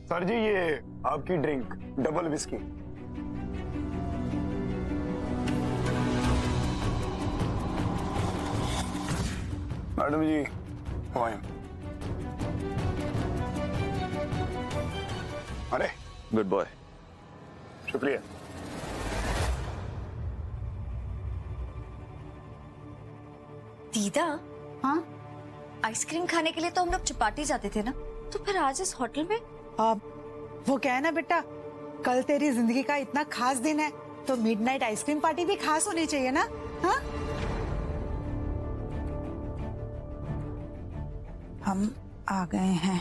Sir जी ये आपकी drink double whisky. Madam जी wine. अरे गुड बॉय। शुक्रिया। दीदा, हाँ आइसक्रीम खाने के लिए तो हम लोग चपाटी जाते थे ना, तो फिर आज इस होटल में? वो क्या है ना बेटा, कल तेरी जिंदगी का इतना खास दिन है तो मिडनाइट आइसक्रीम पार्टी भी खास होनी चाहिए ना। हाँ हम आ गए हैं।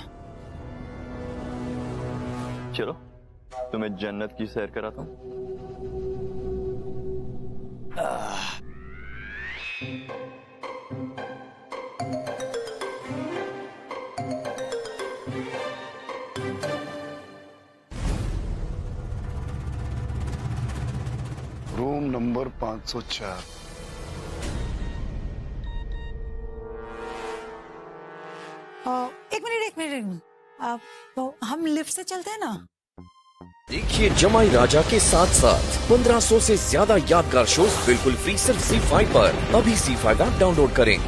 चलो तुम्हें जन्नत की सैर कराता हूँ। Room number 504। एक मिनट तो हम लिफ्ट से चलते हैं ना। देखिए जमाई राजा के साथ साथ 1500 से ज्यादा यादगार शोज बिल्कुल फ्री सिर्फ ZEE5 पर। अभी ZEE5 ऐप डाउनलोड करें।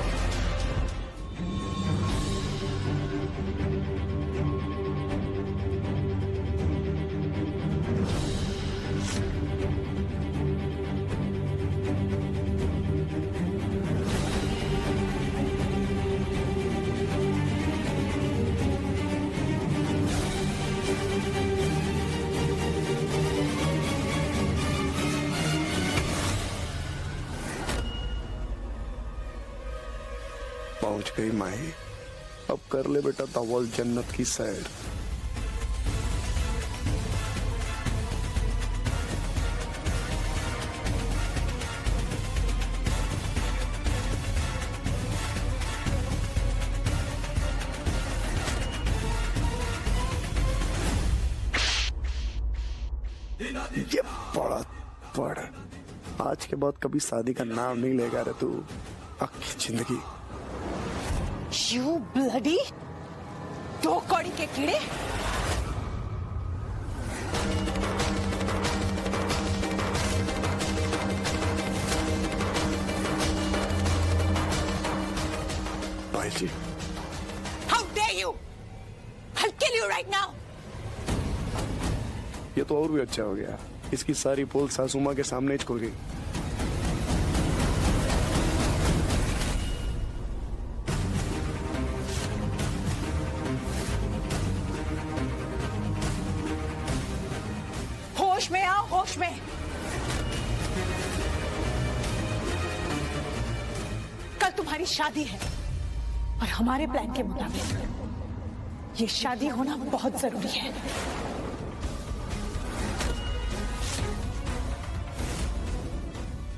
पहुंच गई माही। अब कर ले बेटा तवल जन्नत की सैर। ये बड़ा पड़। आज के बाद कभी शादी का नाम नहीं लेगा रे तू आखिर जिंदगी। You bloody 2 कौड़ी के कीड़े। भाई जी How dare you? I'll kill you right now. ये तो और भी अच्छा हो गया। इसकी सारी पोल सासू माँ के सामने ही खुल गई। होश में आओ, होश में। कल तुम्हारी शादी है और हमारे प्लान के मुताबिक ये शादी होना बहुत जरूरी है।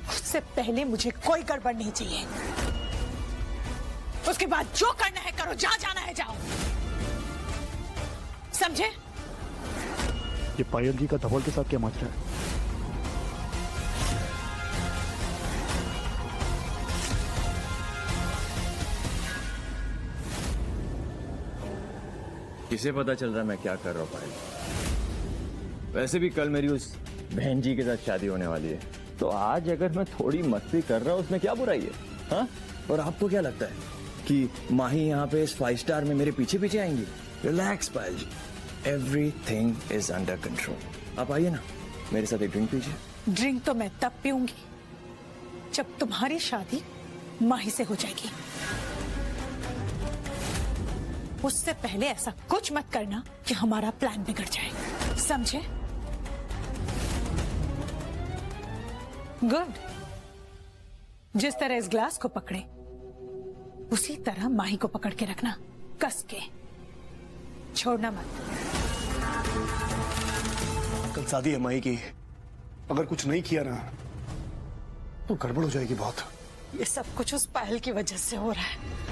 उससे पहले मुझे कोई गड़बड़ नहीं चाहिए। उसके बाद जो करना है करो, जहां जाना है जाओ, समझे? ये पायल जी का धवल के साथ क्या माजरा है? किसे पता चल रहा है मैं क्या कर रहा हूँ पायल? वैसे भी कल मेरी उस बहन जी के साथ शादी होने वाली है, तो आज अगर मैं थोड़ी मस्ती कर रहा हूँ उसमें क्या बुराई है? हाँ? और आपको क्या लगता है कि माही यहाँ पे इस 5 स्टार में मेरे पीछे पीछे आएंगी? Relax Payal ji, everything is under control. आप आइए ना, मेरे साथ एक ड्रिंक पीजिए। ड्रिंक तो मैं तब पीऊंगी जब तुम्हारी शादी माही से हो जाएगी। उससे पहले ऐसा कुछ मत करना कि हमारा प्लान बिगड़ जाए, समझे? गुड। जिस तरह इस ग्लास को पकड़े उसी तरह माही को पकड़ के रखना, कस के, छोड़ना मत। कल शादी है माही की, अगर कुछ नहीं किया ना तो गड़बड़ हो जाएगी बहुत। ये सब कुछ उस पायल की वजह से हो रहा है।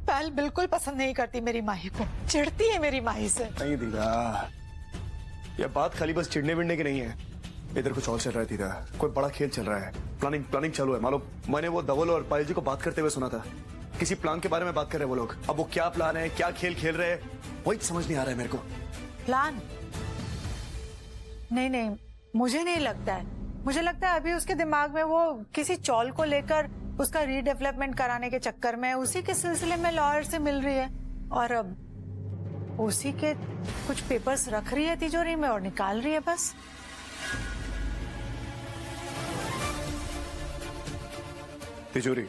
पायल बिल्कुल पसंद नहीं करती मेरी माही को, चिढ़ती है मेरी माही से। नहीं दीदा, यह बात खाली बस चिढ़ने विढ़ने की नहीं है। इधर कुछ और चल रहा है दीदा, कोई बड़ा खेल चल रहा है। प्लानिंग चालू है। मालूम, मैंने वो धवल और पायल जी को बात करते हुए सुना था। किसी प्लान के बारे में बात कर रहे हैं वो लोग। अब वो क्या प्लान है, क्या खेल खेल रहे हैं, वही समझ नहीं आ रहा है मेरे को। प्लान? नहीं नहीं, मुझे नहीं लगता है। मुझे लगता है अभी उसके दिमाग में वो किसी चौल को लेकर उसका रीडेवलपमेंट कराने के चक्कर में उसी के सिलसिले में लॉयर से मिल रही है और अब उसी के कुछ पेपर्स रख रही है तिजोरी में और निकाल रही है बस। तिजोरी?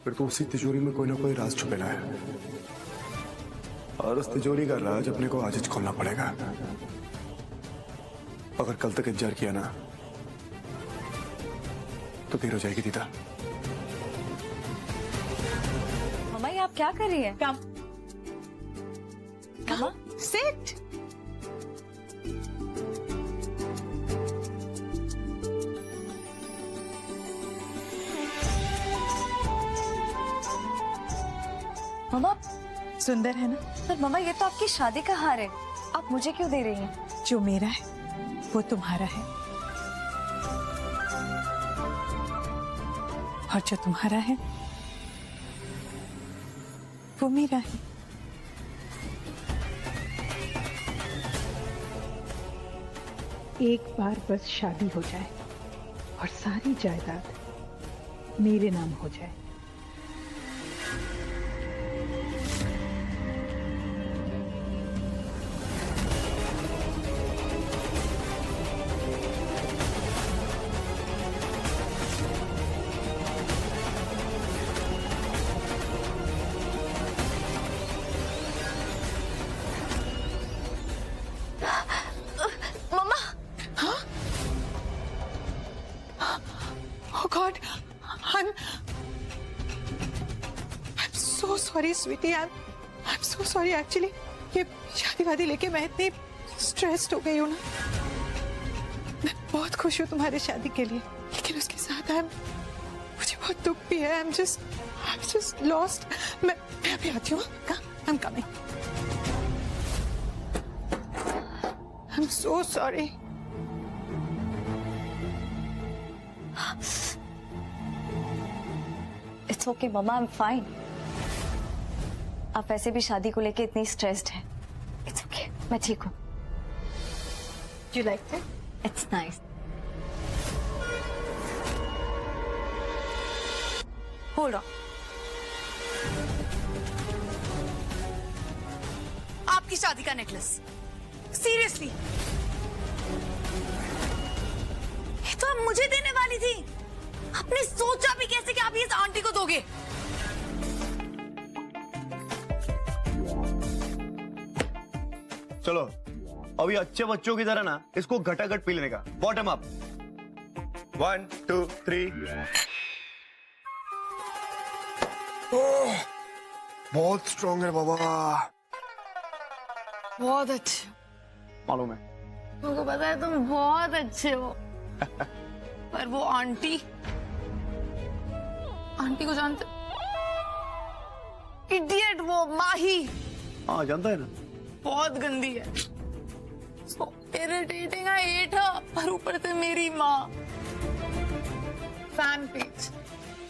फिर तो उसी तिजोरी में कोई ना कोई राज छुपेला है और उस तिजोरी का राज अपने को आज ही खोलना पड़ेगा। अगर कल तक इंतजार किया ना तो देर हो जाएगी दीदा। मम्मा ये आप क्या कर रही है? कम कम सिट। मम्मा सुंदर है ना? पर मम्मा ये तो आपकी शादी का हार है, आप मुझे क्यों दे रही हैं? जो मेरा है वो तुम्हारा है और जो तुम्हारा है वो मेरा है। एक बार बस शादी हो जाए और सारी जायदाद मेरे नाम हो जाए। Oh God, I'm so sorry, sweetie. I'm so sorry. Actually, ये शादी वादी लेके मैं इतनी स्ट्रेस्ड हो गई हूँ ना। मैं बहुत खुश हूँ तुम्हारी शादी के लिए, लेकिन उसके साथ मुझे बहुत दुख भी है। I'm just lost. मैं अभी आती हूँ। I'm coming. I'm so sorry. It's okay mamma, I am fine. आप वैसे भी शादी को लेके इतनी स्ट्रेस्ड हैं। इट्स ओके, मैं ठीक हूँ। You like it? It's nice. Hold on. आपकी शादी का नेकलेस? सीरियसली? ये तो आप मुझे देने वाली थी। आपने सोचा भी कैसे कि आप ये इस आंटी को दोगे? चलो अभी अच्छे बच्चों की तरह ना इसको घटाघट पी लेने का। Bottom up. 1 2 3। बहुत स्ट्रॉन्ग है बाबा। बहुत अच्छे। मालूम है। मुझको पता है तुम बहुत अच्छे हो। पर वो आंटी को जानते? इडियट, वो माही। हाँ जानता है ना। बहुत गंदी है। So irritating, I hate her। पर ऊपर से मेरी माँ। फैन पेज,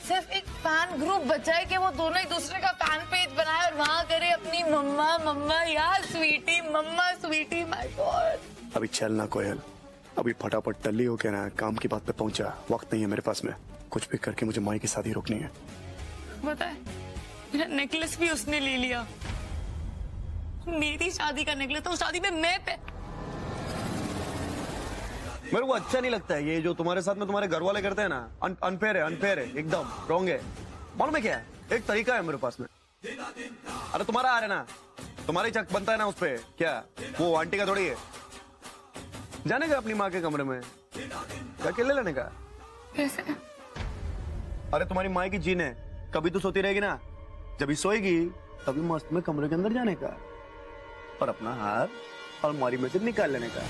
सिर्फ एक फैन ग्रुप बचा है कि वो दोनों एक दूसरे का फैन पेज बनाए और वहां करे अपनी मम्मा मम्मा यार स्वीटी, मम्मा स्वीटी। My God. अभी चलना कोयल, अभी फटाफट टल्ली हो के ना काम की बात पे पहुंचा। वक्त नहीं है मेरे पास में। कुछ भी करके मुझे माई की शादी रोकनी है। पता है मेरा नेकलेस भी उसने ले लिया। मेरी शादी का नेकलेस था, उस शादी में मैं पे। मेरे को अच्छा नहीं लगता है ये जो तुम्हारे साथ में तुम्हारे घर वाले करते हैं ना। अनफेयर है एकदम रॉन्ग है। मालूम है क्या है? एक तरीका है मेरे पास में। अरे तुम्हारा आ रहा है ना, तुम्हारी चक बनता है ना उस पे। क्या वो आंटी का थोड़ी है? जाने का अपनी माँ के कमरे में जाके ले लेने का। कैसे? अरे तुम्हारी माँ की जीन है, कभी तो सोती रहेगी ना। जब ही सोएगी तभी मस्त में कमरे के अंदर जाने का और अपना हाथ अलमारी में से निकाल लेने का।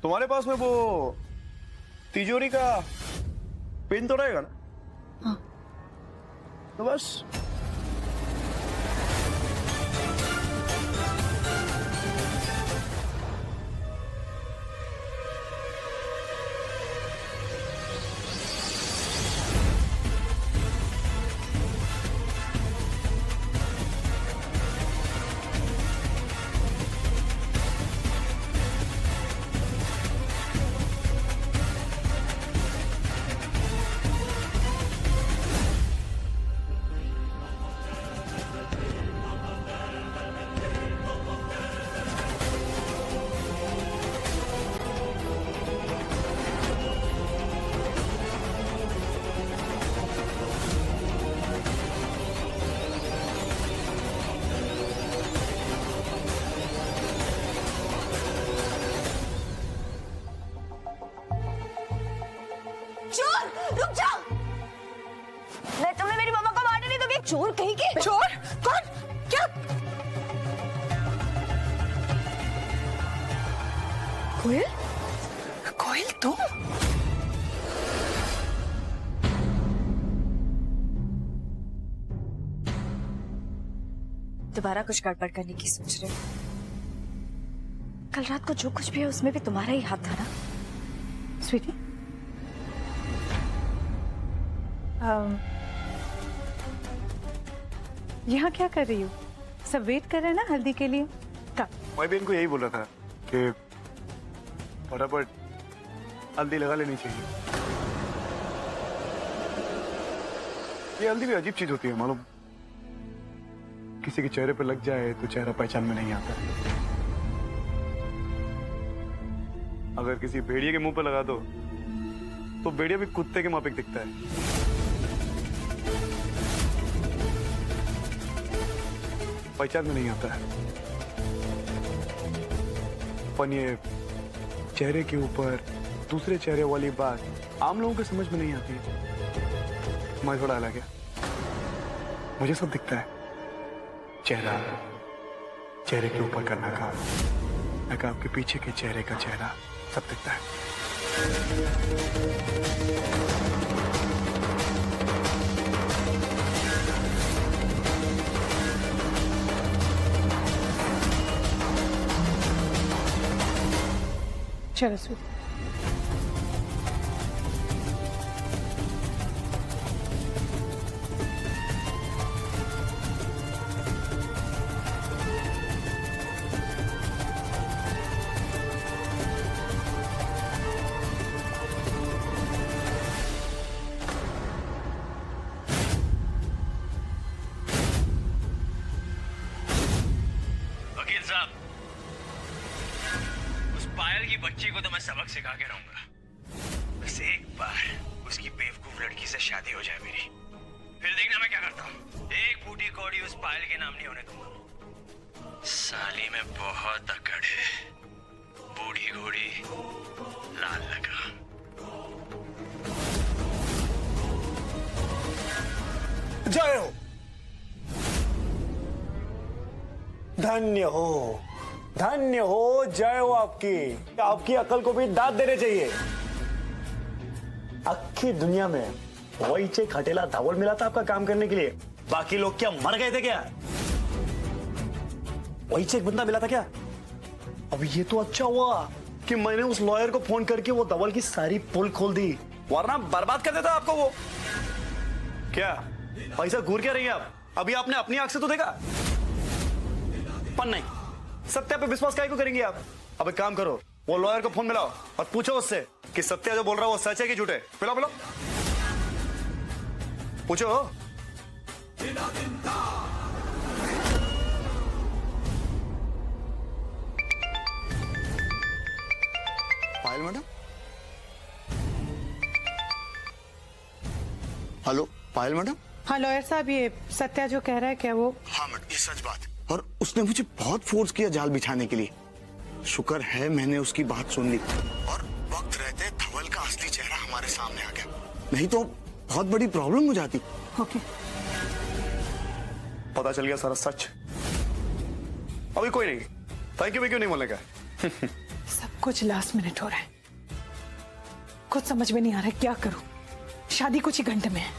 तुम्हारे पास में वो तिजोरी का पिन तो रहेगा ना? हाँ। तो बस चोर कहीं के। चोर? कौन? क्या? कोयल? कोयल तुम? दोबारा कुछ गड़बड़ करने की सोच रहे हो? कल रात को जो कुछ भी है उसमें भी तुम्हारा ही हाथ था ना? स्वीटी, यहाँ क्या कर रही हो? सब वेट कर रहे हैं ना हल्दी के लिए? कब? मैं भी इनको यही बोल रहा था कि फटाफट हल्दी लगा लेनी चाहिए। ये हल्दी भी अजीब चीज होती है मालूम। किसी के चेहरे पे लग जाए तो चेहरा पहचान में नहीं आता। अगर किसी भेड़िए के मुंह पे लगा दो तो भेड़िया भी कुत्ते के माफिक दिखता है। पहचान में नहीं आता है। पर ये चेहरे के ऊपर दूसरे चेहरे वाली बात आम लोगों के समझ में नहीं आती। मैं थोड़ा अलग है, मुझे सब दिखता है। चेहरा, चेहरे के ऊपर का नकाब, नकाब के पीछे के चेहरे का चेहरा, सब दिखता है। चलो स्वीटी। वकील साहब, उस पायल की बच्ची को तो मैं सबक सिखा के रहूंगा। बस एक बार उसकी बेवकूफ लड़की से शादी हो जाए मेरी, फिर देखना मैं क्या करता हूँ। एक बूटी कौड़ी उस पायल के नाम नहीं होने दूंगा। साली में बहुत अकड़ है, बूढ़ी घोड़ी लाल लगा। जय हो, धन्य हो, धन्य हो, जय हो आपकी। आपकी अकल को भी दाद देने चाहिए। आखी दुनिया में वही चेक हटेला धावल मिला था आपका काम करने के लिए। बाकी लोग क्या मर गए थे क्या? वही चेक बंदा मिला था क्या? अब ये तो अच्छा हुआ कि मैंने उस लॉयर को फोन करके वो धवल की सारी पोल खोल दी, वरना बर्बाद कर देता आपको वो। क्या पैसा घूर क्या रही है आप? अभी आपने अपनी आंख से तो देखा, पर नहीं, सत्या पे विश्वास काहे को करेंगे आप? अब एक काम करो, वो लॉयर को फोन मिलाओ और पूछो उससे कि सत्या जो बोल रहा है वो सच है कि झूठ है। मिलाओ मिलाओ, पूछो। पायल मैडम, हेलो पायल मैडम। हाँ लॉयर साहब, ये सत्या जो कह रहा है क्या वो? हाँ मैडम, ये सच बात है। और उसने मुझे बहुत फोर्स किया जाल बिछाने के लिए। शुक्र है मैंने उसकी बात सुन ली और वक्त रहते धवल का असली चेहरा हमारे सामने आ गया, नहीं तो बहुत बड़ी प्रॉब्लम हो जाती। ओके, पता चल गया सारा सच। अभी कोई नहीं, थैंक यू भी क्यों नहीं बोलने का। सब कुछ लास्ट मिनट हो रहा है, कुछ समझ में नहीं आ रहा है क्या करूं। शादी कुछ ही घंटे में है।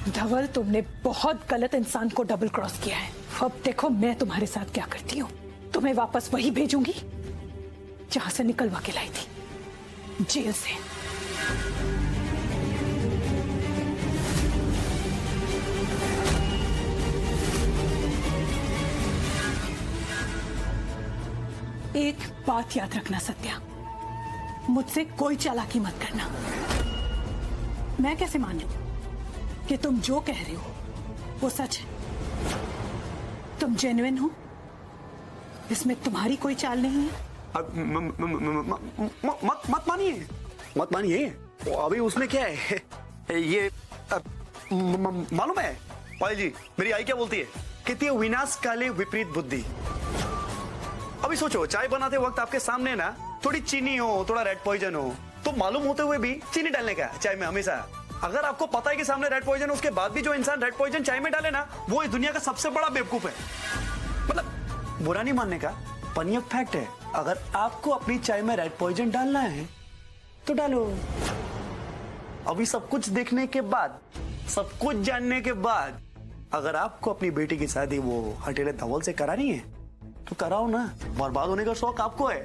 धवल, तुमने बहुत गलत इंसान को डबल क्रॉस किया है। अब देखो मैं तुम्हारे साथ क्या करती हूँ। तुम्हें वापस वही भेजूंगी जहां से निकलवा के लाई थी, जेल से। एक बात याद रखना सत्या, मुझसे कोई चालाकी मत करना। मैं कैसे मान लूं कि तुम जो कह रहे हो वो सच है? तुम जेन्युइन हो, इसमें तुम्हारी कोई चाल नहीं है। मत मानिए, मत मानिए। अभी उसमें क्या है, ये मालूम है पायल जी, मेरी आई क्या बोलती है, कहती है विनाश काले विपरीत बुद्धि। अभी सोचो, चाय बनाते वक्त आपके सामने ना थोड़ी चीनी हो, थोड़ा रेड पॉइजन हो, तो मालूम होते हुए भी चीनी डालने का चाय में हमेशा। अगर आपको पता है कि सामने रेड पॉइजन, उसके बाद भी जो इंसान रेड पॉइजन चाय में डाले ना, वो इस दुनिया का सबसे बड़ा बेवकूफ है। मतलब बुरा नहीं मानने का, पर ये फैक्ट है। अगर आपको अपनी चाय में रेड पॉइजन डालना है तो डालो। अभी सब कुछ देखने के बाद, सब कुछ जानने के बाद, अगर आपको अपनी बेटी की शादी वो हटेले धवल से करानी है तो कराओ ना। बर्बाद होने का शौक आपको है,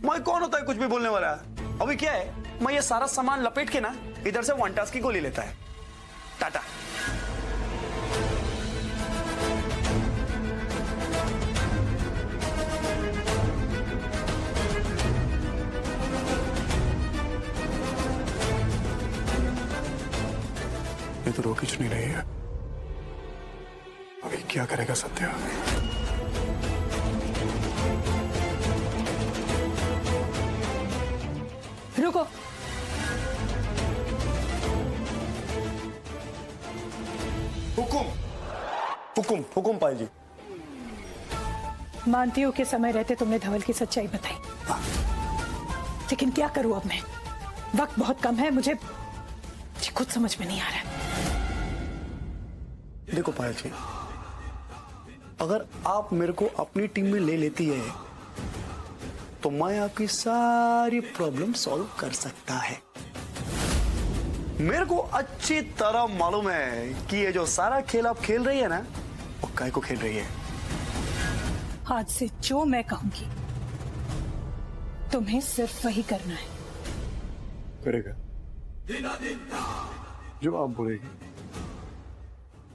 मैं कौन होता है कुछ भी बोलने वाला। अभी क्या है, मैं ये सारा सामान लपेट के ना इधर से वन टास्क की गोली लेता है। टाटा। ये तो रो कुछ नहीं रही है। अभी क्या करेगा सत्या? रुको, हुकुम हुकुम हुकुम पायल जी। मानती हूँ कि समय रहते तुमने धवल की सच्चाई बताई, लेकिन क्या करूं अब मैं? वक्त बहुत कम है, मुझे खुद समझ में नहीं आ रहा है। देखो पायल जी, अगर आप मेरे को अपनी टीम में ले लेती है तो मैं आपकी सारी प्रॉब्लम सॉल्व कर सकता है। मेरे को अच्छी तरह मालूम है कि ये जो सारा खेल आप खेल रही है ना, वो काय को खेल रही है। आज से जो मैं कहूंगी तुम्हें सिर्फ वही करना है। करेगा जो आप बोलेगी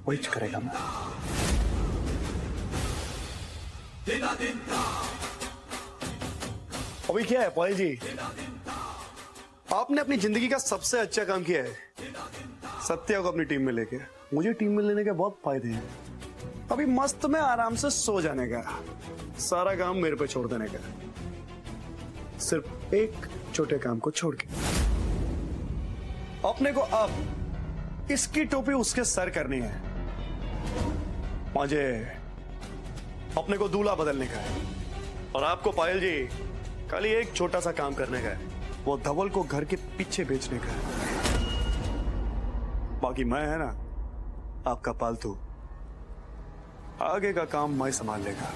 वही करेगा। मैं अभी क्या है पायल जी, आपने अपनी जिंदगी का सबसे अच्छा काम किया है, सत्या को अपनी टीम में लेके। मुझे टीम में लेने के बहुत फायदे हैं। अभी मस्त में आराम से सो जाने का, सारा काम मेरे पे छोड़ देने का, सिर्फ एक छोटे काम को छोड़ के। अपने को अब इसकी टोपी उसके सर करनी है, मुझे अपने को दूल्हा बदलने का है। और आपको पायल जी खाली एक छोटा सा काम करने का है, वो धवल को घर के पीछे बेचने का है। बाकी मैं है ना आपका पालतू, आगे का काम मैं संभाल लेगा।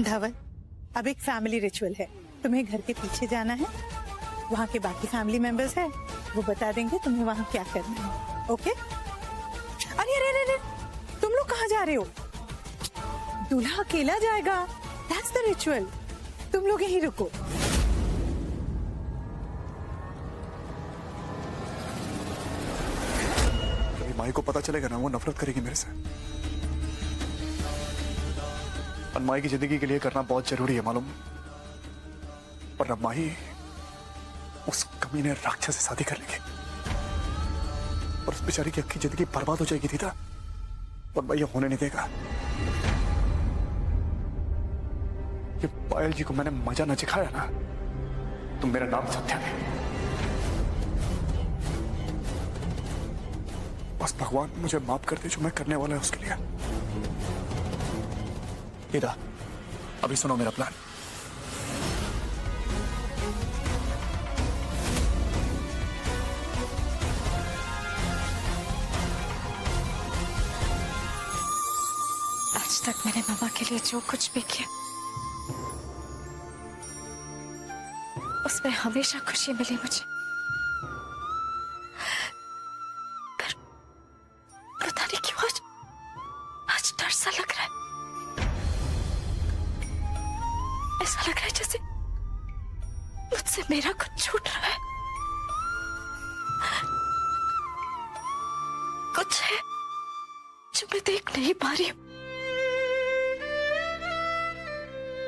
धवल, अब एक फैमिली रिचुअल है, तुम्हें घर के पीछे जाना है, वहाँ के बाकी फैमिली मेंबर्स हैं, वो बता देंगे तुम्हें वहाँ क्या करना है। ओके? अरे अरे अरे, तुम लोग कहाँ जा रहे हो? दूल्हा अकेला जाएगा, दैट्स द रिचुअल। तुम लोग यहीं रुको। अभी माई को पता चलेगा ना, वो नफरत करेगी मेरे से। और माई की जिंदगी के लिए करना बहुत जरूरी है मालूम, पर अब माई उस कमीने राक्षस से शादी कर लेगी और उस बेचारी की अक्की जिंदगी बर्बाद हो जाएगी दीदा, और मैं ये होने नहीं देगा। ये पायल जी को मैंने मजा न सिखाया ना, तो मेरा नाम सत्या नहीं। बस भगवान मुझे माफ कर दे जो मैं करने वाला है उसके लिए। दीदा, अभी सुनो मेरा प्लान। आज तक मैंने मामा के लिए जो कुछ भी किया उसमें हमेशा खुशी मिली मुझे, पर पता नहीं क्यों आज डर सा लग रहा है। ऐसा लग रहा है जैसे मुझसे मेरा कुछ छूट रहा है। कुछ है जो मैं देख नहीं पा रही हूँ।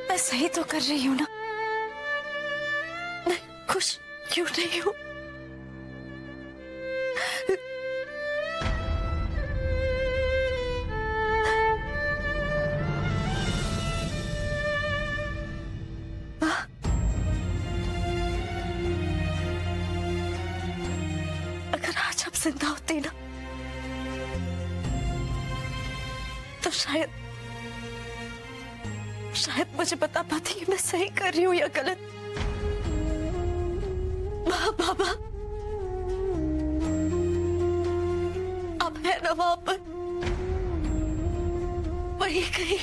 मैं सही तो कर रही हूँ ना? मैं खुश क्यों नहीं हूँ? अगर आज आप जिंदा होते ना तो शायद मुझे बता पाती कि मैं सही कर रही हूँ या गलत। माँ बाबा अब है ना वहां पर, वही कहीं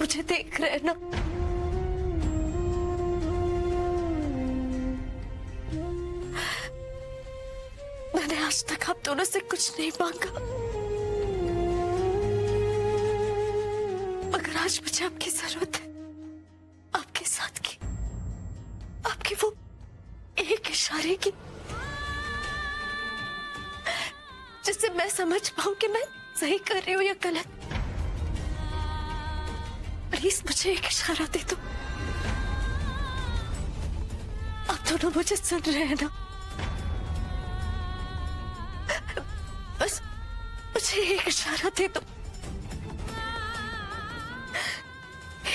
मुझे देख रहे हैं ना? मैंने आज तक आप दोनों से कुछ नहीं मांगा, मगर आज मुझे आपकी जरूरत है, आपके साथ की, आपके वो एक इशारे की, जिससे मैं समझ पाऊं कि मैं सही कर रही हूं या गलत। प्लीज मुझे एक इशारा दे दो। आप दोनों मुझे सुन रहे हैं ना? बस मुझे एक इशारा दे दो,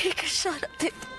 एक इशारा दे दो।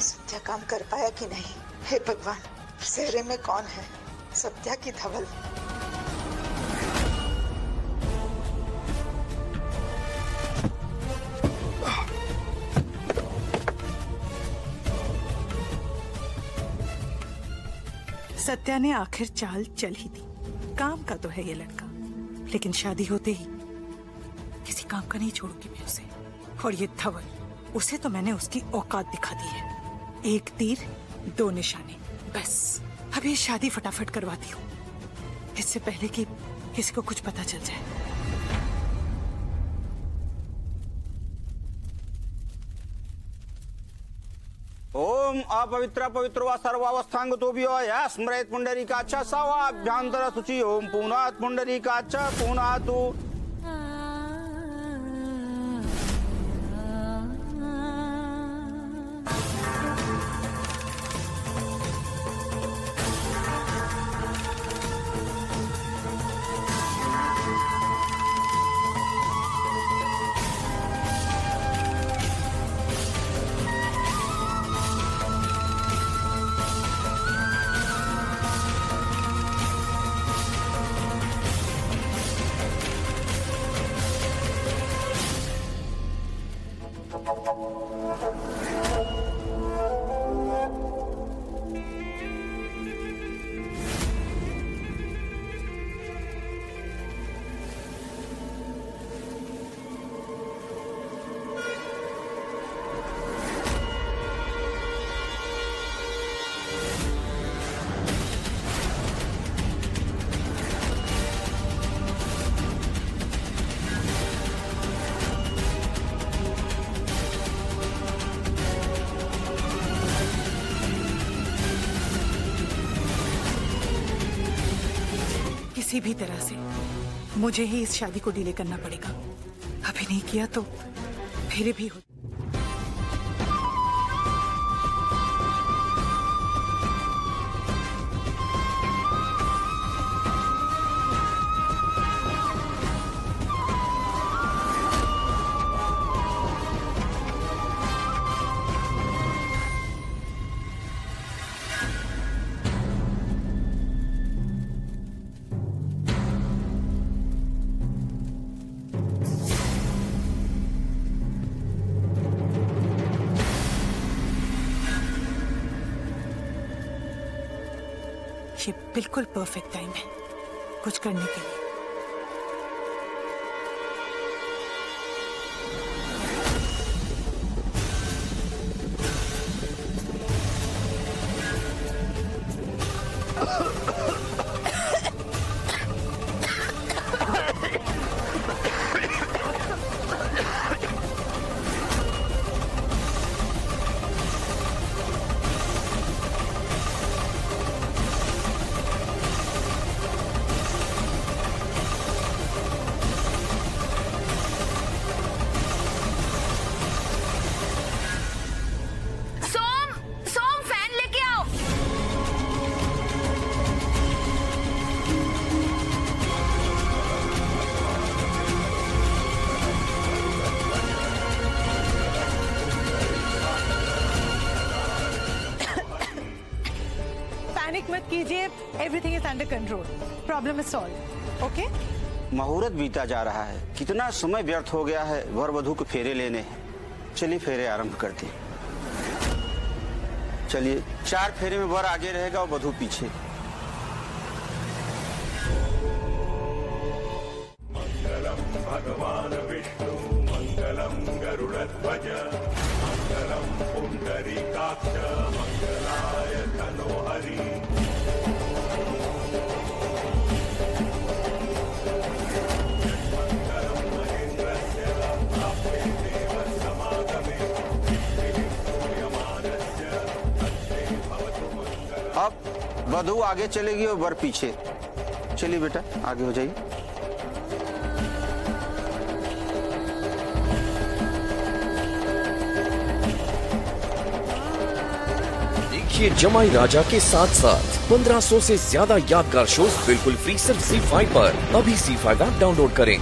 सत्या काम कर पाया कि नहीं? हे भगवान, सेहरे में कौन है? सत्या की धवल। सत्या ने आखिर चाल चल ही दी। काम का तो है ये लड़का, लेकिन शादी होते ही किसी काम का नहीं छोड़ूंगी मैं उसे। और ये धवल, उसे तो मैंने उसकी औकात दिखा दी है। एक तीर दो निशाने, बस अब ये शादी फटाफट करवाती हूँ, इससे पहले कि किसी को कुछ पता चल जाए। ओम अपवित्र पवित्र व सर्वावस्थांगतो भी या स्मृत पुंडरीकाच्छ सवाभ्यंतर शुचि ओम पुनात् पुंडरीकाच्छ पुनातु। किसी भी तरह से मुझे ही इस शादी को डिले करना पड़ेगा। अभी नहीं किया तो फिर भी हो। ये बिल्कुल परफेक्ट टाइम है कुछ करने के लिए। सोम फैन लेके आओ। पैनिक मत कीजिए, everything is under control, problem is solve. Okay, मुहूर्त बीता जा रहा है, कितना समय व्यर्थ हो गया है वर वधू के फेरे लेने। चलिए फेरे आरंभ करते हैं। चलिए 4 फेरे में वर आगे रहेगा और वधू पीछे। अब वधू आगे चलेगी और वर पीछे। चलिए बेटा आगे हो जाइए। देखिए जमाई राजा के साथ साथ 1500 से ज्यादा यादगार शोज बिल्कुल फ्री सिर्फ ZEE5 पर। अभी ZEE5 ऐप डाउनलोड करें।